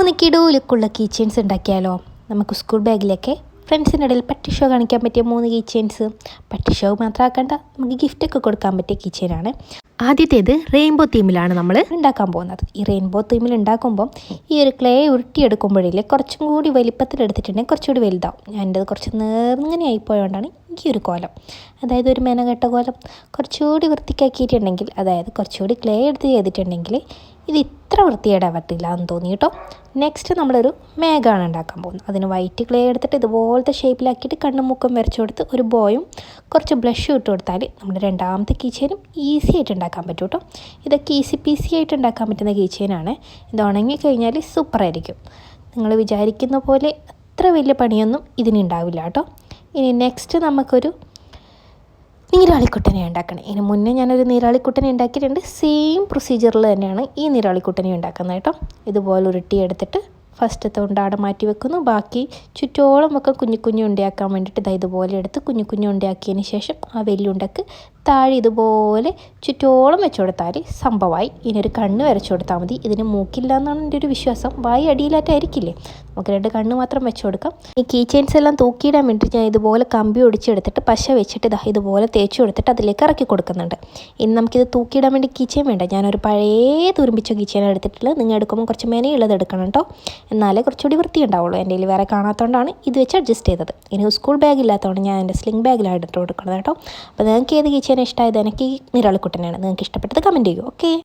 3 kilo ലുക്കുള്ള key chains ഉണ്ടാക്കിയാലോ? നമുക്ക് school ബാഗിലൊക്കെ ഫ്രണ്ട്സിൻ്റെ ഇടയിൽ പട്ടി ഷോ കാണിക്കാൻ പറ്റിയ 3 കീ ചെയിൻസ്. പട്ടി ഷോ മാത്രമാക്കണ്ട, നമുക്ക് ഗിഫ്റ്റൊക്കെ കൊടുക്കാൻ പറ്റിയ കീ ചെയിനാണ്. ആദ്യത്തേത് റെയിൻബോ തീമിലാണ് നമ്മൾ ഉണ്ടാക്കാൻ പോകുന്നത്. ഈ റെയിൻബോ തീമിൽ ഉണ്ടാക്കുമ്പം ഈ ഒരു ക്ലേ ഉരുട്ടിയെടുക്കുമ്പോഴേ കുറച്ചും കൂടി വലിപ്പത്തിലെടുത്തിട്ടുണ്ടെങ്കിൽ കുറച്ചുകൂടി വലുതാവും. ഞാനിത് കുറച്ച് നേർങ്ങനെ ആയിപ്പോയതുകൊണ്ടാണ് ഈ ഒരു കോലം, അതായത് ഒരു മെനകെട്ട കോലം. കുറച്ചുകൂടി വൃത്തിക്കാക്കിയിട്ടുണ്ടെങ്കിൽ, അതായത് കുറച്ചുകൂടി ക്ലേ എടുത്ത് ചെയ്തിട്ടുണ്ടെങ്കിൽ ഇത് ഇത്ര വൃത്തിയേടാവത്തില്ല എന്ന് തോന്നി കേട്ടോ. നെക്സ്റ്റ് നമ്മളൊരു മേഘമാണ് ഉണ്ടാക്കാൻ പോകുന്നത്. അതിന് വൈറ്റ് ക്ലേ എടുത്തിട്ട് ഇതുപോലത്തെ ഷേപ്പിലാക്കിയിട്ട് കണ്ണും മുക്കും വരച്ചു കൊടുത്ത് ഒരു ബോയും കുറച്ച് ബ്ലഷും ഇട്ട് കൊടുത്താൽ നമ്മുടെ രണ്ടാമത്തെ കീ ചെയിനും ഈസി ആയിട്ട് ഉണ്ടാക്കാൻ പറ്റും കേട്ടോ. ഇതൊക്കെ ഈസി പീസി ആയിട്ട് ഉണ്ടാക്കാൻ പറ്റുന്ന കീ ചെയിനാണ്. ഇത് ഉണങ്ങിക്കഴിഞ്ഞാൽ സൂപ്പറായിരിക്കും. നിങ്ങൾ വിചാരിക്കുന്ന പോലെ അത്ര വലിയ പണിയൊന്നും ഇതിനുണ്ടാവില്ല കേട്ടോ. ഇനി നെക്സ്റ്റ് നമുക്കൊരു നീരാളിക്കുട്ടനെ ഉണ്ടാക്കണം. ഇതിന് മുന്നേ ഞാനൊരു നീരാളിക്കുട്ടനെ ഉണ്ടാക്കിയിട്ടുണ്ട്. സെയിം പ്രൊസീജിയറിൽ തന്നെയാണ് ഈ നീരാളിക്കുട്ടനെ ഉണ്ടാക്കുന്നത് കേട്ടോ. ഇതുപോലെ ഉരുട്ടിയെടുത്തിട്ട് ഫസ്റ്റത്തെ ഉണ്ടാടെ മാറ്റി വെക്കുന്നു. ബാക്കി ചുറ്റോളം ഒക്കെ കുഞ്ഞു കുഞ്ഞു ഉണ്ടയാക്കാൻ വേണ്ടിയിട്ട് ഇതുപോലെ എടുത്ത് കുഞ്ഞു കുഞ്ഞു ഉണ്ടയാക്കിയതിന് ശേഷം ആ വെല്ലുണ്ടക്ക് താഴെ ഇതുപോലെ ചുറ്റോളം വെച്ച് കൊടുത്താൽ സംഭവമായി. ഇതിനൊരു കണ്ണ് വരച്ചു കൊടുത്താൽ മതി. ഇതിന് മൂക്കില്ല എന്നാണ് എൻ്റെ ഒരു വിശ്വാസം. വായി അടിയിലായിട്ടായിരിക്കില്ലേ, നമുക്ക് 2 കണ്ണ് മാത്രം വെച്ച് കൊടുക്കാം. ഈ കീ ചെയിൻസ് എല്ലാം തൂക്കിയിടാൻ വേണ്ടിയിട്ട് ഞാൻ ഇതുപോലെ കമ്പി ഒടിച്ചെടുത്തിട്ട് പശ വെച്ചിട്ട് ഇതുപോലെ തേച്ച് കൊടുത്തിട്ട് അതിലേക്ക് ഇറക്കി കൊടുക്കുന്നുണ്ട്. ഇനി നമുക്കിത് തൂക്കിയിടാൻ വേണ്ടി കീ ചെയിൻ വേണ്ട. ഞാനൊരു പഴയ തുരുമ്പിച്ച കീ ചെയിൻ എടുത്തിട്ടുള്ളത്. നിങ്ങൾ എടുക്കുമ്പോൾ കുറച്ച് മെനയുള്ളത് എടുക്കണം കേട്ടോ, എന്നാലേ കുറച്ചുകൂടി വൃത്തി ഉണ്ടാവുള്ളൂ. എൻ്റെ കയ്യിൽ വേറെ കാണാത്തതുകൊണ്ടാണ് ഇത് വെച്ച് അഡ്ജസ്റ്റ് ചെയ്തത്. ഇനി സ്കൂൾ ബാഗ് ഇല്ലാത്തതുകൊണ്ട് ഞാൻ എൻ്റെ സ്ലിംഗ് ബാഗിലാണ് ഇട്ട് കൊടുക്കുന്നത് കേട്ടോ. അപ്പോൾ നിങ്ങൾക്ക് ഏത് കീ ചെയിൻ ഇഷ്ടമായത്? എനിക്ക് ഈ നിരാളിക്കുട്ടനാണ്. നിങ്ങൾക്ക് ഇഷ്ടപ്പെട്ടത് കമൻറ്റ് ചെയ്യൂ. ഓക്കെ.